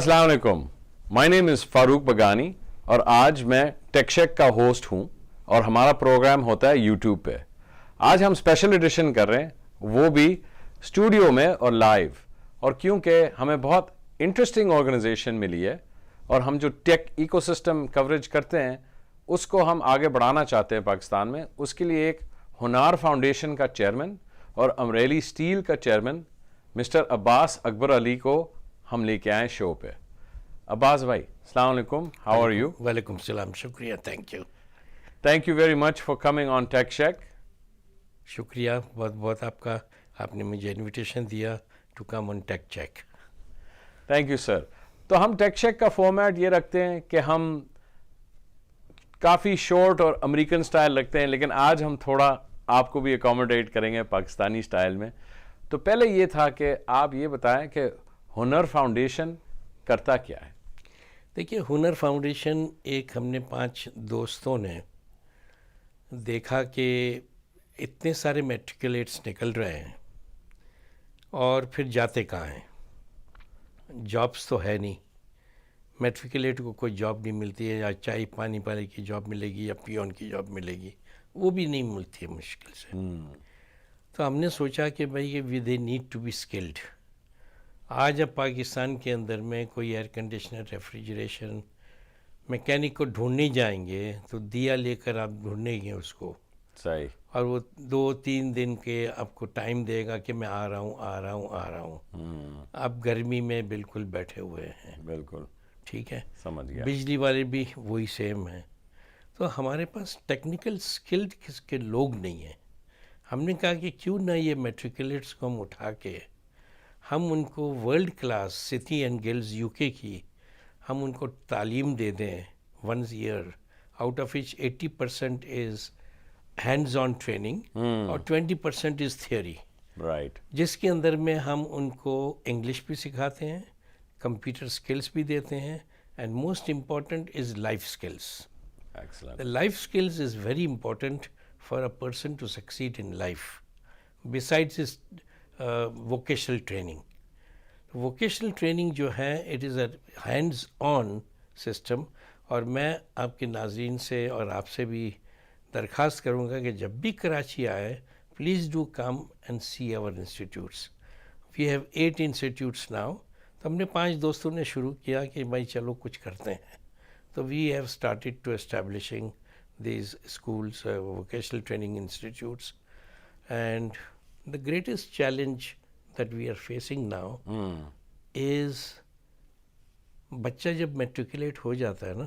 अस्सलाम वालेकुम। My name is Farooq बगानी और आज मैं टेकशेक का होस्ट हूं और हमारा प्रोग्राम होता है यूट्यूब पे। आज हम स्पेशल एडिशन कर रहे हैं, वो भी स्टूडियो में और लाइव। और क्योंकि हमें बहुत इंटरेस्टिंग ऑर्गेनाइजेशन मिली है और हम जो टेक इकोसिस्टम कवरेज करते हैं उसको हम आगे बढ़ाना चाहते हैं पाकिस्तान में, उसके लिए एक हुनार फाउंडेशन का चेयरमैन और अमरेली स्टील का चेयरमैन मिस्टर अब्बास अकबर अली को हम लेके आए शो पे। अब्बास भाई, अस्सलाम वालेकुम, हाउ आर यू? वालेकुम सलाम, शुक्रिया, thank you very much for coming on Techshake. शुक्रिया बहुत बहुत आपका, आपने मुझे इनविटेशन दिया to come on Techshake. Thank you sir. तो हम टेकशेक का फॉर्मेट ये रखते हैं कि हम काफ़ी शॉर्ट और अमेरिकन स्टाइल रखते हैं, लेकिन आज हम थोड़ा आपको भी अकोमोडेट करेंगे पाकिस्तानी स्टाइल में। तो पहले ये था कि आप ये बताएं कि हुनर फाउंडेशन करता क्या है? देखिए, हुनर फाउंडेशन एक हमने 5 दोस्तों ने देखा कि इतने सारे मैट्रिकुलेट्स निकल रहे हैं और फिर जाते कहाँ हैं। जॉब्स तो है नहीं, मैट्रिकुलेट को कोई जॉब नहीं मिलती है, या चाय पानी वाले की जॉब मिलेगी या पियोन की जॉब मिलेगी, वो भी नहीं मिलती है मुश्किल से। तो हमने सोचा कि भाई ये they need to be skilled. आज अब पाकिस्तान के अंदर में कोई एयर कंडीशनर, रेफ्रिजरेशन मैकेनिक को ढूंढने जाएंगे तो दिया लेकर आप ढूंढेंगे उसको, सही, और वो 2-3 दिन के आपको टाइम देगा कि मैं आ रहा हूँ आ रहा हूँ आ रहा हूँ। आप गर्मी में बिल्कुल बैठे हुए हैं। बिल्कुल ठीक है, समझ गया। बिजली वाले भी वही सेम है। तो हमारे पास टेक्निकल स्किल्ड किसके लोग नहीं हैं। हमने कहा कि क्यों ना ये मैट्रिकुलेट्स को हम उठा के हम उनको world class city and guilds UK की हम उनको तालीम दे दें 1 year, out of which 80% is hands on training और 20% इज़ थियोरी। राइट। जिसके अंदर में हम उनको इंग्लिश भी सिखाते हैं, कंप्यूटर स्किल्स भी देते हैं, and most important is life skills. Excellent. The life skills is very important for a person to succeed in life, besides his vocational training. Vocational training जो है, it is a hands-on system, और मैं आपके नाज़रीन से और आपसे भी दरख्वास्त करूँगा कि जब भी कराची आए, please do come and see our institutes. We have 8 institutes now. तो हमने 5 दोस्तों ने शुरू किया कि भाई चलो कुछ करते हैं। So we have started to establishing these schools, vocational training institutes, and the greatest challenge that we are facing now is बच्चा जब मैट्रिकुलेट हो जाता है ना,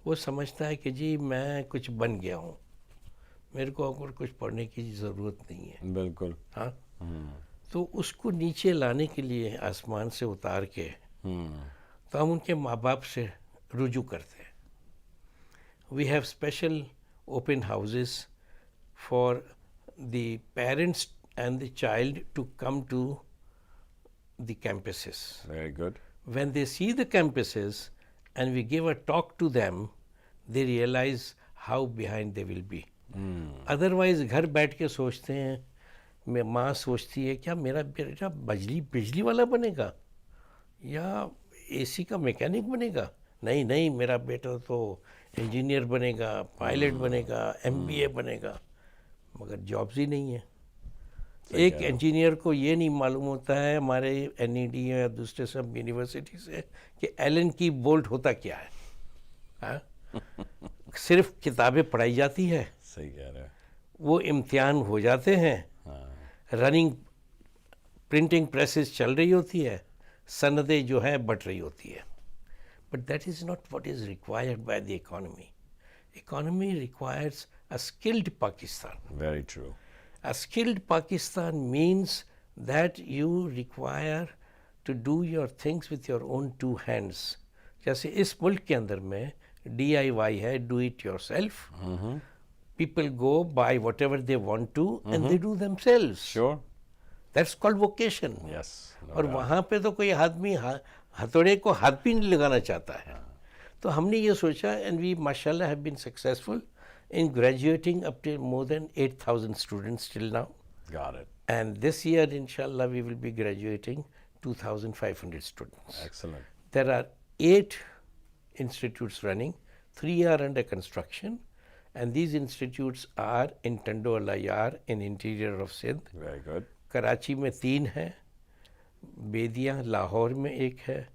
वो समझता है कि जी मैं कुछ बन गया हूँ, मेरे को और कुछ पढ़ने की ज़रूरत नहीं है। बिल्कुल। हाँ, तो उसको नीचे लाने के लिए आसमान से उतार के तो हम उनके माँ बाप से रुजू करते हैं। We have special open houses for the parents and the child to come to the campuses. Very good. When they see the campuses and we give a talk to them, they realise how behind they will be. Otherwise घर बैठ के सोचते हैं, मैं माँ सोचती है क्या मेरा बेटा बिजली वाला बनेगा या एसी का मैकेनिक बनेगा। नहीं नहीं, मेरा बेटा तो इंजीनियर बनेगा, पायलट बनेगा, एमबीए बनेगा, मगर जॉब्स ही नहीं है। एक इंजीनियर को ये नहीं मालूम होता है हमारे एनईडी या दूसरे सब यूनिवर्सिटी से कि एलन की बोल्ट होता क्या है। हाँ? सिर्फ किताबें पढ़ाई जाती है, सही कह रहे हैं। वो इम्तिहान हो जाते हैं, रनिंग प्रिंटिंग प्रेसेस चल रही होती है, सनदें जो है बट रही होती है। But that is not what is required by the economy. Economy requires a skilled Pakistan. Very true. A skilled Pakistan means that you require to do your things with your own 2 hands. जैसे इस मुल्क के अंदर में DIY है, do it yourself. People go by whatever they want to and they do themselves. Sure. That's called vocation. Yes. और वहाँ पे तो कोई आदमी हथौड़े को हाथ भी नहीं लगाना चाहता है। तो हमने ये सोचा, एंड वी माशाल्लाह have been successful in graduating up to more than 8,000 students till now. Got it. And this year, inshallah, we will be graduating 2,500 students. Excellent. There are 8 institutes running, 3 are under construction, and these institutes are in Tando Alayar in interior of Sindh. Very good. Karachi में 3 हैं, बेदिया लाहौर में एक है,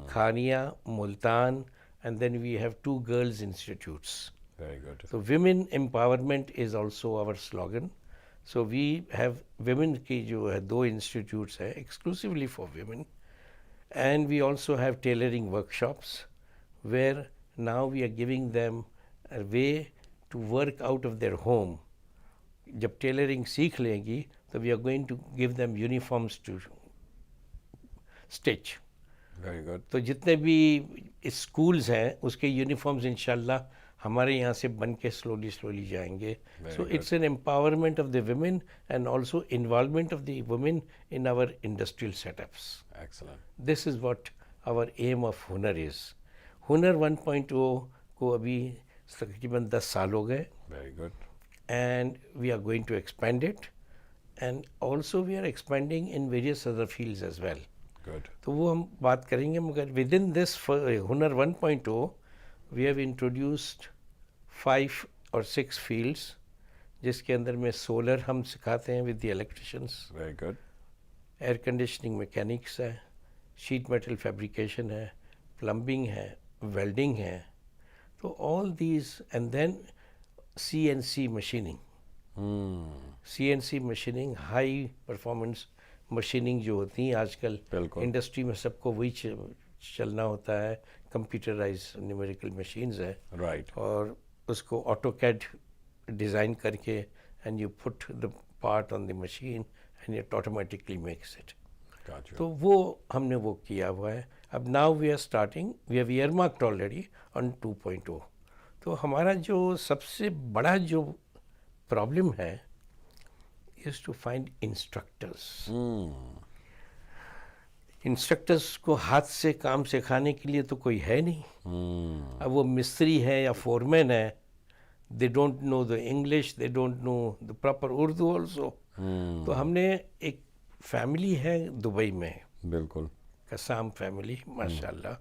खानिया Multan, and then we have 2 girls institutes. Very good. So women empowerment is also our slogan. So we have women की जो है 2 institutes है exclusively for women, and we also have tailoring workshops where now we are giving them a way to work out of their home. जब tailoring सीख लेंगी तो we are going to give them uniforms to stitch. Very good. तो जितने भी schools हैं उसके uniforms इंशाल्लाह हमारे यहाँ से बन के स्लोली जाएंगे. So it's an empowerment of the women and also involvement of the women in our industrial setups. Excellent. This is what our aim of हुनर is. हुनर 1.0 को अभी तकरीबन 10 साल हो गए. Very good. And we are going to expand it, and also we are expanding in various other fields as well. Good. तो वो हम बात करेंगे, मगर within this हुनर 1.0 we have introduced 5 or 6 fields, जिसके अंदर में सोलर हम सिखाते हैं with the electricians, Very good. Air conditioning mechanics है, शीट मेटल फैब्रिकेशन है, प्लम्बिंग है, वेल्डिंग है. तो all these, and then CNC machining. CNC machining, high performance machining जो होती हैं आजकल बिल्कुल. इंडस्ट्री में सबको वही चलना होता है. कंप्यूटराइज न्यूमेरिकल मशीन्स है, Right. और उसको ऑटोकैड डिज़ाइन करके and you put the part on the machine and it automatically makes it. Gotcha. तो वो हमने वो किया हुआ है. अब now we are starting, we have earmarked already on 2.0. तो हमारा जो सबसे बड़ा जो प्रॉब्लम है is to find instructors. Instructors को हाथ से काम सिखाने के लिए तो कोई है नहीं. अब वो मिस्त्री है या फोरमैन है, they don't know the English, they don't know the proper Urdu also. तो हमने एक फैमिली है दुबई में, बिल्कुल. कसाम फैमिली, माशाल्लाह.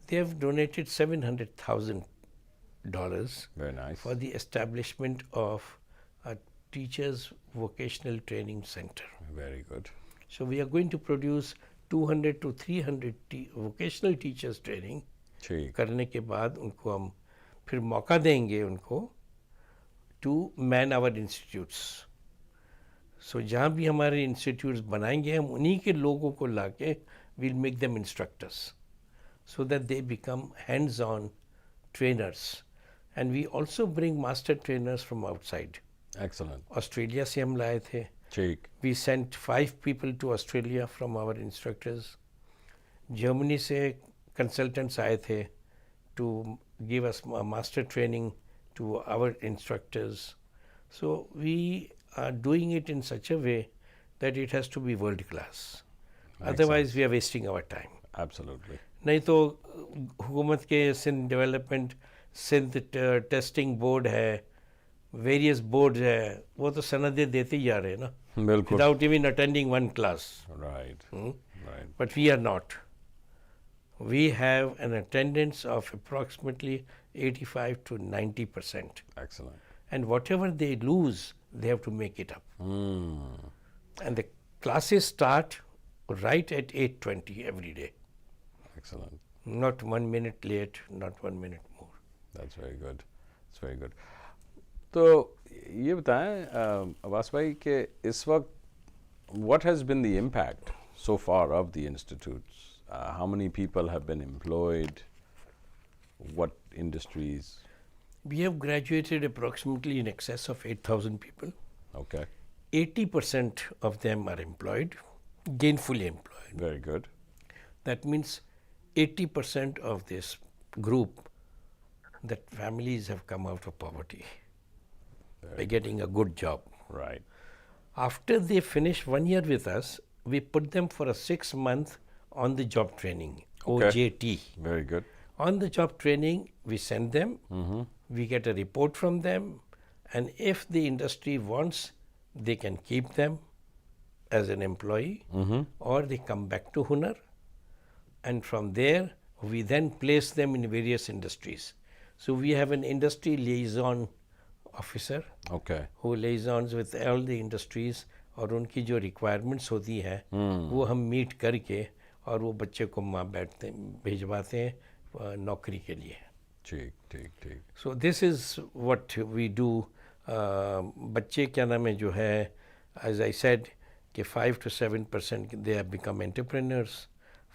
They have donated $700,000 Very nice. for the establishment of a teachers vocational training center. Very good. So we are going to produce 200 to 300 vocational teachers training. ठीक. करने के बाद उनको हम फिर मौका देंगे उनको to man our institutes. So जहाँ भी हमारे इंस्टीट्यूट्स बनाएंगे हम उन्हीं के लोगों को लाके we'll make them instructors so that they become hands-on trainers. And we also bring master trainers from outside. Excellent. Australia से हम लाए थे. ठीक. We sent 5 people to Australia from our instructors. Germany से consultants आए थे to give us master training to our instructors. So we are doing it in such a way that it has to be world class. Otherwise we are wasting our time. Absolutely. नहीं तो हुकूमत के Sindh development, Sindh testing board है, various board है, वो तो सनदें देते ही जा रहे हैं ना, बिल्कुल. without even attending one class. Right. Right. But we are not. We have an attendance of approximately 85 to 90%. Excellent. And whatever they lose, they have to make it up. And the classes start right at 8:20 every day. Excellent. Not 1 minute late, not 1 minute more. That's very good. That's very good. तो ये बताएं अब्बास भाई कि इस वक्त what has been the impact so far of the institutes? How many people have been employed? What industries? We have graduated approximately in excess of 8,000 people. Okay. 80% of them are employed, gainfully employed. Very good. That means 80% of this group, that families have come out of poverty by getting a good job. Right. After they finish 1 year with us, we put them for a 6-month on-the-job training, Okay. OJT. Very good. On the job training, we send them, we get a report from them, and if the industry wants, they can keep them as an employee, or they come back to Hunar, and from there We then place them in various industries. So we have an industry liaison officer Okay. who liaisons with all the industries, और उनकी जो requirements होती हैं वो हम meet करके और वो बच्चे को वहाँ भेजवाते हैं नौकरी के लिए. ठीक ठीक ठीक. So this is what we do. बच्चे क्या नाम है जो है, as I said, कि 5 to 7% they have become entrepreneurs.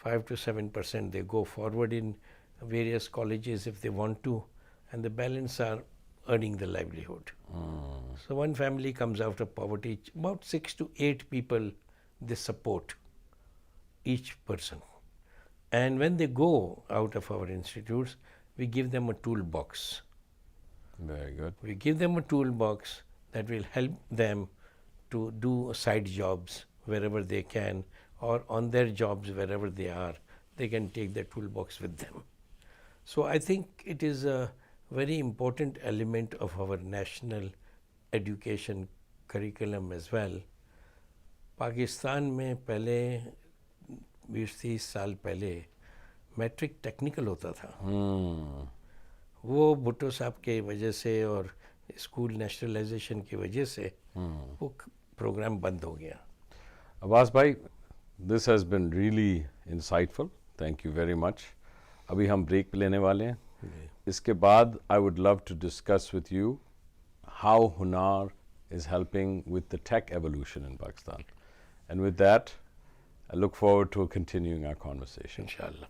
5 to 7% they go forward in various colleges if they want to, and the balance are earning the livelihood. So one family comes out of poverty, about 6 to 8 people they support each person. And when they go out of our institutes, we give them a toolbox. Very good. We give them a toolbox that will help them to do side jobs wherever they can, or on their jobs wherever they are, they can take the toolbox with them. So I think it is a very important element of our national education curriculum as well. Pakistan में पहले 20-30 साल पहले matric technical होता था. वो भुट्टो साहब के वजह से और स्कूल नेशनलाइजेशन की वजह से वो प्रोग्राम बंद हो गया. अब्बास भाई, this has been really insightful. Thank you very much. अभी हम ब्रेक लेने वाले हैं. इसके बाद I would love to discuss with you how Hunar is helping with the tech evolution in Pakistan. And with that, I look forward to continuing our conversation. इंशाल्लाह.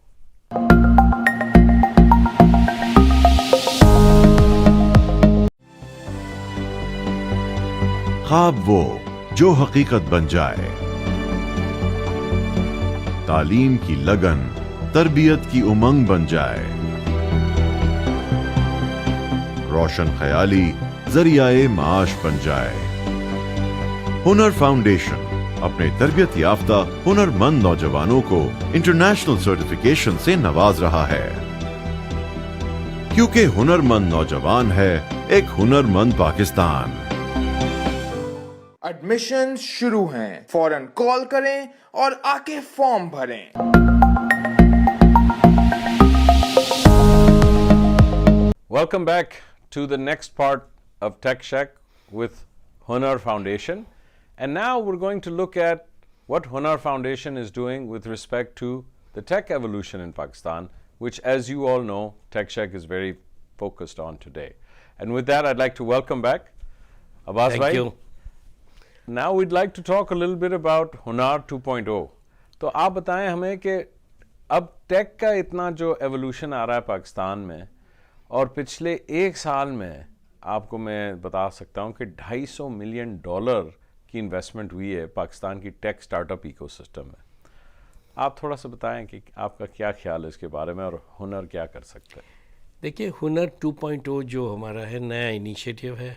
ख्वाब वो जो हकीकत बन जाए, तालीम की लगन तरबियत की उमंग बन जाए, रोशन ख्याली जरियाए माश बन जाए. हुनर फाउंडेशन अपने तरबियत याफ्ता हुनरमंद नौजवानों को इंटरनेशनल सर्टिफिकेशन से नवाज रहा है, क्योंकि हुनरमंद नौजवान है एक हुनरमंद पाकिस्तान. एडमिशन शुरू हैं. फौरन कॉल करें और आके फॉर्म भरें. Welcome back to the next part of Tech Shack with Hunar Foundation. And now we're going to look at what Hunar Foundation is doing with respect to the tech evolution in Pakistan, which, as you all know, Tech Shack is very focused on today. And with that, I'd like to welcome back Abbas Thank bhai. you. Now we'd like to talk a little bit about Hunar 2.0. तो आप बताएं हमें कि अब take का इतना जो evolution आ रहा है पाकिस्तान में, और पिछले एक साल में आपको मैं बता सकता हूं कि $250 मिलियन की इन्वेस्टमेंट हुई है पाकिस्तान की टेक स्टार्टअप इकोसिस्टम में. आप थोड़ा सा बताएं कि आपका क्या ख्याल है इसके बारे में और हुनर क्या कर सकते हैं. देखिए, हुनर 2.0 जो हमारा है नया इनिशिएटिव है,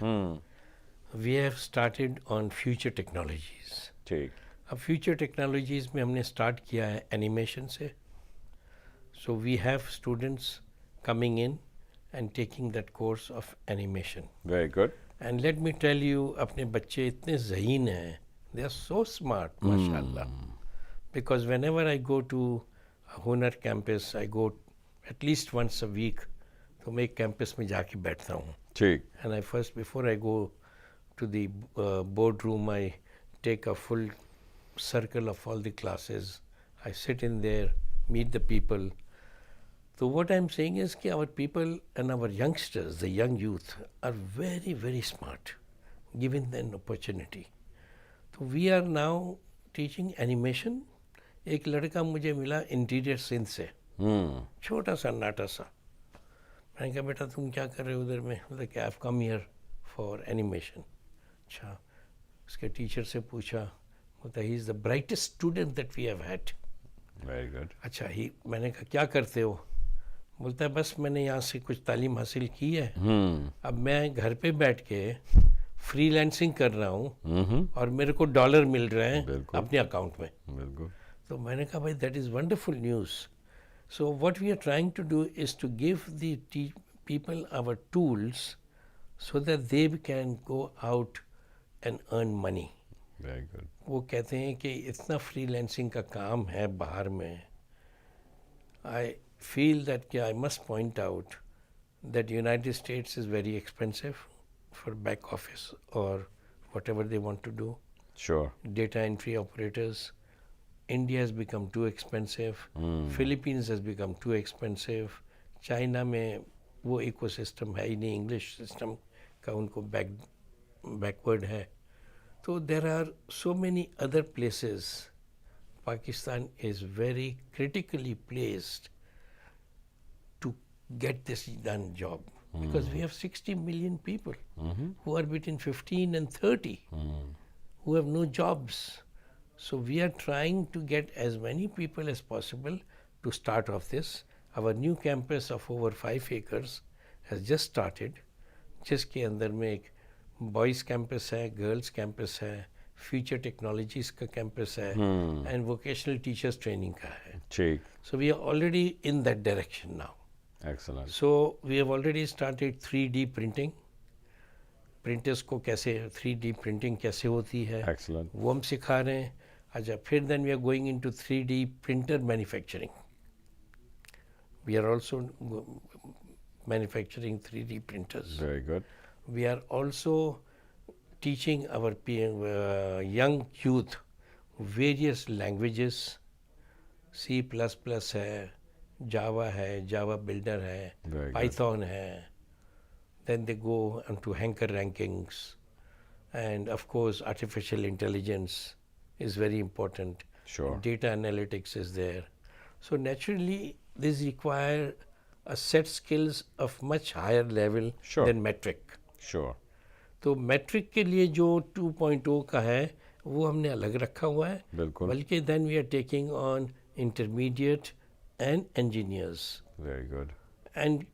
we have started on future technologies. ठीक. अब फ्यूचर टेक्नोलॉजीज़ में हमने स्टार्ट किया है एनिमेशन से. So we have students coming in and taking that course of animation. Very good. And let me tell you, अपने बच्चे इतने ज़हीन हैं, दे आर सो स्मार्ट माशाल्लाह. Because whenever I go to Hunar campus, I go at least once a week, तो मैं एक campus में जाके बैठता हूँ. ठीक. And I first before I go to the boardroom, I take a full circle of all the classes. I sit in there, meet the people. So what I'm saying is that our people and our youngsters, the young youth, are very, very smart, given an opportunity. So we are now teaching animation. एक लड़का मुझे मिला interior Sindh से, छोटा सा नाटा सा. मैंने कहा, बेटा तुम क्या कर रहे हो उधर में? मतलब कि I have come here for animation. अच्छा, उसके टीचर से पूछा, बोलता he is the brightest student that we have had. Very good. अच्छा ही, मैंने कहा क्या करते हो? बोलता है बस मैंने यहाँ से कुछ तालीम हासिल की है, अब मैं घर पे बैठ के फ्रीलांसिंग कर रहा हूँ और मेरे को डॉलर मिल रहे हैं अपने अकाउंट में. बिल्कुल. तो मैंने कहा भाई that is wonderful news. So what we are trying to do is to give the people our tools so that they can go out and earn money. Very good. वो कहते हैं कि इतना फ्रीलांसिंग का काम है बाहर में. I feel that I must point out that United States is very expensive for back office or whatever they want to do. Sure. Data entry operators. India has become too expensive. Philippines has become too expensive. China में वो ecosystem है ही नहीं, English system का उनको backward है. So there are so many other places. Pakistan is very critically placed to get this done job because we have 60 million people who are between 15 and 30 who have no jobs. So we are trying to get as many people as possible to start off this. Our new campus of over 5 acres has just started, जिसके अंदर में एक boys campus है, girls campus है, future technologies का campus है and vocational teachers training का है. ठीक. So we are already in that direction now. Excellent. So we have already started 3D printing. Printers को कैसे 3D प्रिंटिंग कैसे होती है Excellent. वो हम सिखा रहे हैं. अच्छा, फिर then we are going into 3D printer manufacturing. We are also manufacturing 3D printers. Very good. We are also teaching our young youth various languages. C++ है, Java है, Java Builder है, Very good. Python है. Then they go onto Hanker rankings. And of course, artificial intelligence is very important. Sure. Data analytics is there. So naturally, this require a set skills of much higher level Sure. than metric. Sure. तो metric के लिए जो 2.0 का है वो हमने अलग रखा हुआ है. बिल्कुल. बल्कि then we are taking on intermediate and engineers Very good. and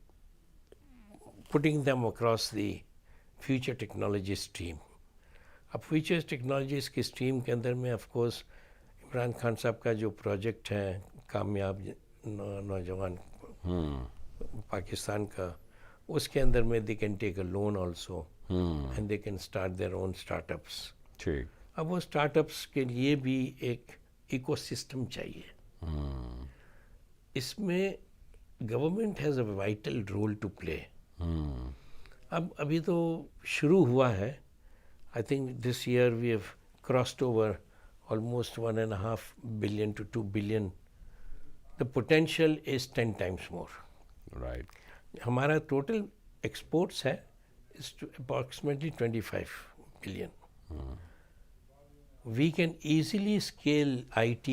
putting them across the future technology stream. अब future technologies की stream के अंदर में of course इमरान खान साहब का जो project है कामयाब नौजवान पाकिस्तान का, उसके अंदर में they can take a loan also and they can start their own startups. ठीक. अब वो startups के लिए भी एक ecosystem चाहिए. इसमें government has a vital role to play. अब अभी तो शुरू हुआ है. I think this year we have crossed over almost 1.5 billion to 2 billion. The potential is 10 times more. Right. हमारा total exports है is to approximately 25 billion. We can easily scale IT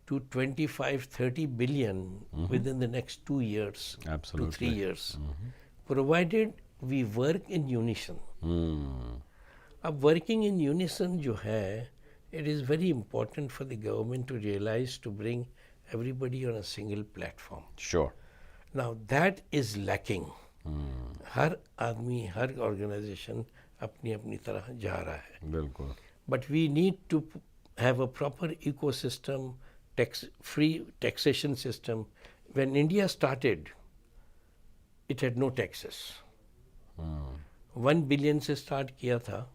to 25-30 billion within the next 2 years Absolutely. to 3 years, provided we work in unison. अब working in unison जो है, it is very important for the government to realize to bring everybody on a single platform. Sure. Now that is lacking. हर आदमी, हर organization अपनी अपनी तरह जा रहा है. बिल्कुल. But we need to have a proper ecosystem, free taxation system. When India started, it had no taxes. 1 billion से start किया था.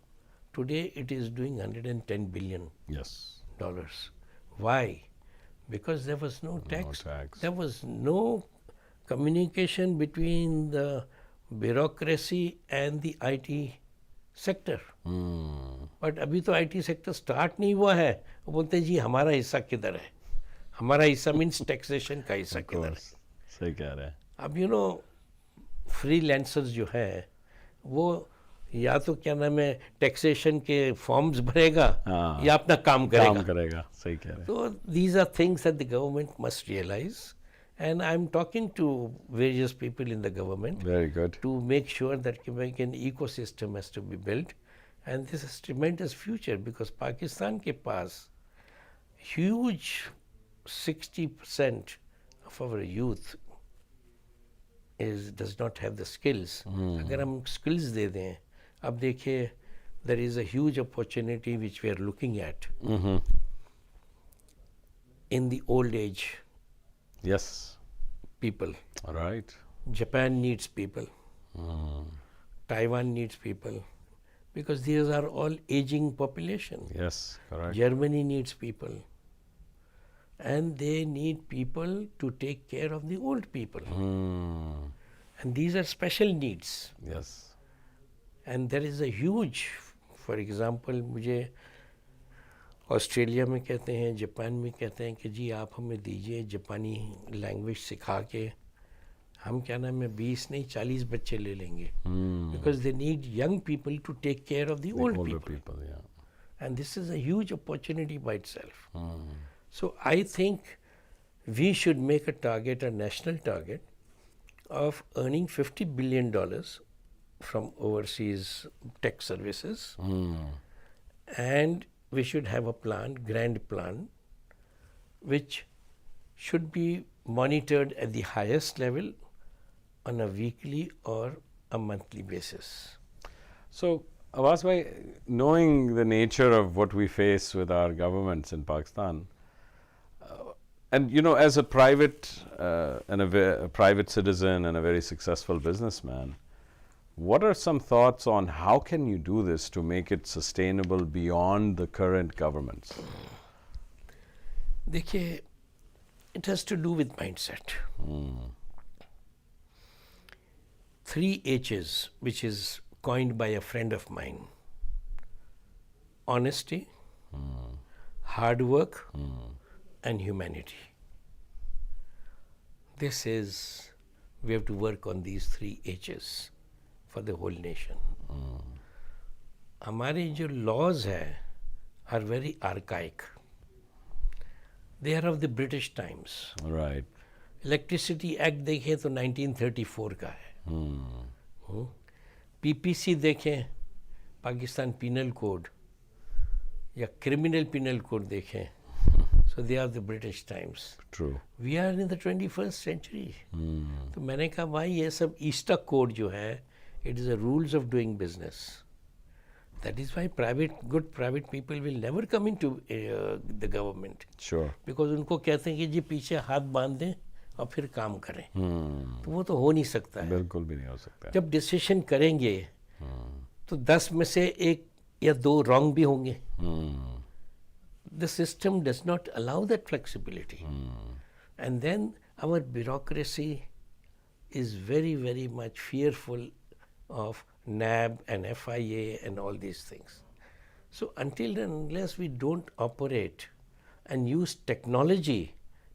Today it is doing 110 billion Yes. dollars. Why? Because there was no tax. tax. There was no communication between the bureaucracy and the IT sector. But अभी तो IT sector start नहीं हुआ है. वो बोलते हैं जी हमारा हिस्सा किधर है? हमारा हिस्सा means taxation का हिस्सा किधर है? सही कह रहे हैं. अब you know freelancers जो है वो या तो क्या नाम है टैक्सेशन के फॉर्म्स भरेगा या अपना काम करेगा. सही कह रहे हैं. So these are things that the government must realize, and I'm talking to various people in the government Very good. to make sure that an ecosystem has to be built, and this is tremendous future because Pakistan के पास huge 60% of our youth does not have the skills. अगर हम skills दे दें, अब देखिए there is a huge opportunity which we are looking at in the old age Yes. people. Right. Japan needs people. Taiwan needs people because these are all aging population. Yes. Correct. Germany needs people. and they need people to take care of the old people. And these are special needs. Yes. And there is a huge, for example, मुझे Australia में कहते हैं, Japan में कहते हैं कि जी आप हमें दीजिए जापानी लैंग्वेज सिखा के हम क्या नाम है 20 नहीं 40 बच्चे ले लेंगे, because they need young people to take care of the old Older people, people, yeah. and this is a huge opportunity by itself. So I think we should make a target, a national target, of earning $50 billion from overseas tech services, and we should have a plan, grand plan, which should be monitored at the highest level on a weekly or a monthly basis. So, Abbas bhai, knowing the nature of what we face with our governments in Pakistan, and you know, as a private and a private citizen and a very successful businessman, what are some thoughts on how can you do this to make it sustainable beyond the current governments? देखिए, it has to do with mindset. 3 H's, which is coined by a friend of mine: honesty, hard work, and humanity. This is, we have to work on these 3 H's for the whole nation. हमारे जो laws है are very archaic. They are of the British times. Right. Electricity act देखें तो 1934 का है. PPC देखें, Pakistan penal code या criminal penal code देखें, so they are the British times. True. We are in the 21st century. तो मैंने कहा भाई ये सब ईस्टर कोड जो है, it is the rules of doing business. That is why good private people will never come in to the government, Sure. Because उनको कहते हैं कि जी पीछे हाथ बांध दें और फिर काम करें. तो वो तो हो नहीं सकता है. बिल्कुल भी नहीं हो सकता. जब डिसीजन करेंगे तो 10 में से 1 या 2 रॉन्ग भी होंगे. The system does not allow that flexibility, and then our bureaucracy is very very much fearful of NAB and FIA and all these things. So until and unless we don't operate and use technology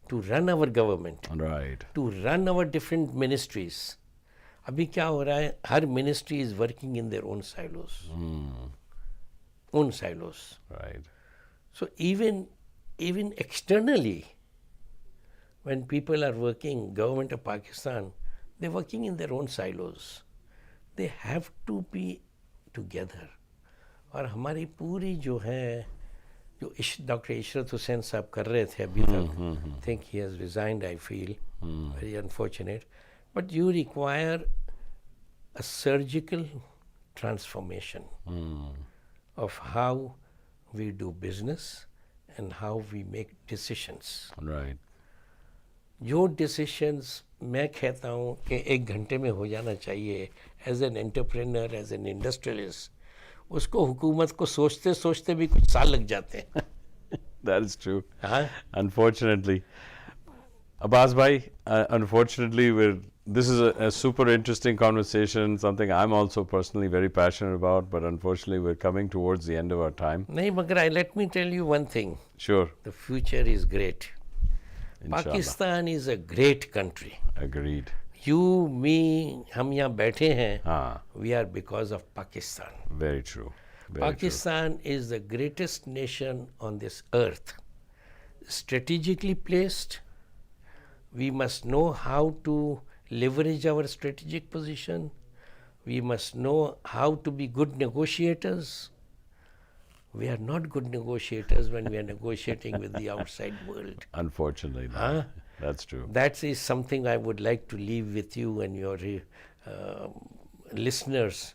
to run our government, Right. to run our different ministries, अभी क्या हो रहा है, हर ministry is working in their own silos. Own silos. Right. So even externally, when people are working, government of Pakistan, they're working in their own silos. They have to be together. और हमारी पूरी जो है, जो doctor Ishrat Hussain साहब कर रहे थे अभी तक, think he has resigned, I feel very unfortunate, but you require a surgical transformation of how we do business and how we make decisions. Right. जो decisions मैं कहता हूँ कि 1 घंटे में हो जाना चाहिए as an entrepreneur, as an industrialist, उसको हुकूमत को सोचते सोचते भी कुछ साल लग जाते हैं. That is true. हाँ, Unfortunately. Abbas bhai, unfortunately, this is a super interesting conversation, something I'm also personally very passionate about, but unfortunately we're coming towards the end of our time. नहीं मगर let me tell you one thing, Sure. the future is great. Inshallah. Pakistan is a great country. Agreed. You, me, हम यहाँ बैठे हैं, Ah, we are because of Pakistan. very true. Very Pakistan is the greatest nation on this earth. Strategically placed, we must know how to leverage our strategic position. We must know how to be good negotiators. We are not good negotiators when we are negotiating with the outside world. true. Unfortunately. no. Huh? That's true. That is something I would like to leave with you and your listeners,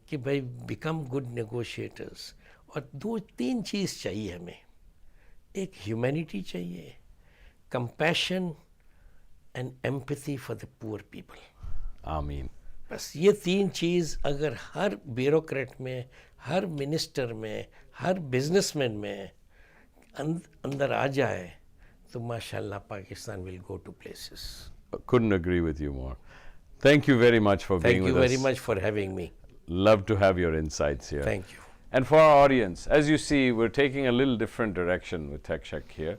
कि भाई become good negotiators. और 2-3 चीज़ चाहिए हमें. एक humanity चाहिए, compassion and empathy for the poor people. Ameen. बस ये 3 चीज़ अगर हर ब्यूरोक्रेट में, हर मिनिस्टर में, हर बिजनेसमैन में अंदर आ जाए तो माशाल्लाह Pakistan will go to places. Couldn't agree with you more. Thank you very much for being Thank you with very us. much for having me. Love to have your insights here. Thank you. And for our audience, as you see, we're taking a little different direction with TechShack here.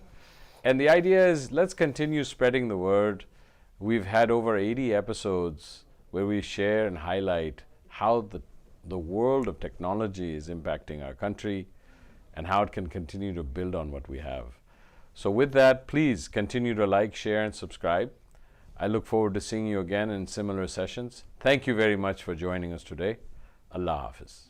And the idea is let's continue spreading the word. We've had over 80 episodes where we share and highlight how the world of technology is impacting our country and how it can continue to build on what we have. So with that, please continue to like, share, and subscribe. I look forward to seeing you again in similar sessions. Thank you very much for joining us today. Allah Hafiz.